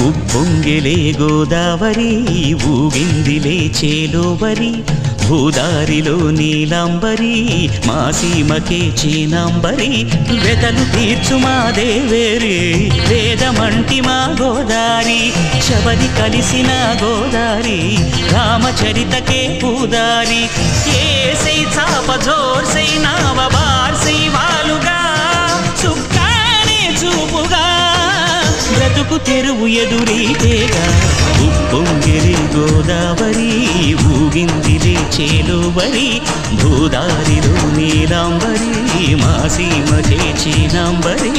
ఉప్పొంగిలే గోదావరి ఊగిందిలే చేలోవరి భూదారిలో నీలాంబరి మా సీమకే చీనాంబరి వెతలు తీర్చు మా దేవేరి వేదమంటి మా గోదారి శబరి కలిసిన గోదారి రామచరితకే పూదారి ఏసై చాప జోర్సై నావ బార్సై వాలుగా చుక్కానే చూపుగా బ్రతుకు తెరువు ఎదురీతేగా ఉప్పొంగిలే గోదావరి ఊగిందిలే చేలోవరి భూదారిలో నీలాంబరి మా సీమకే చీనాంబరి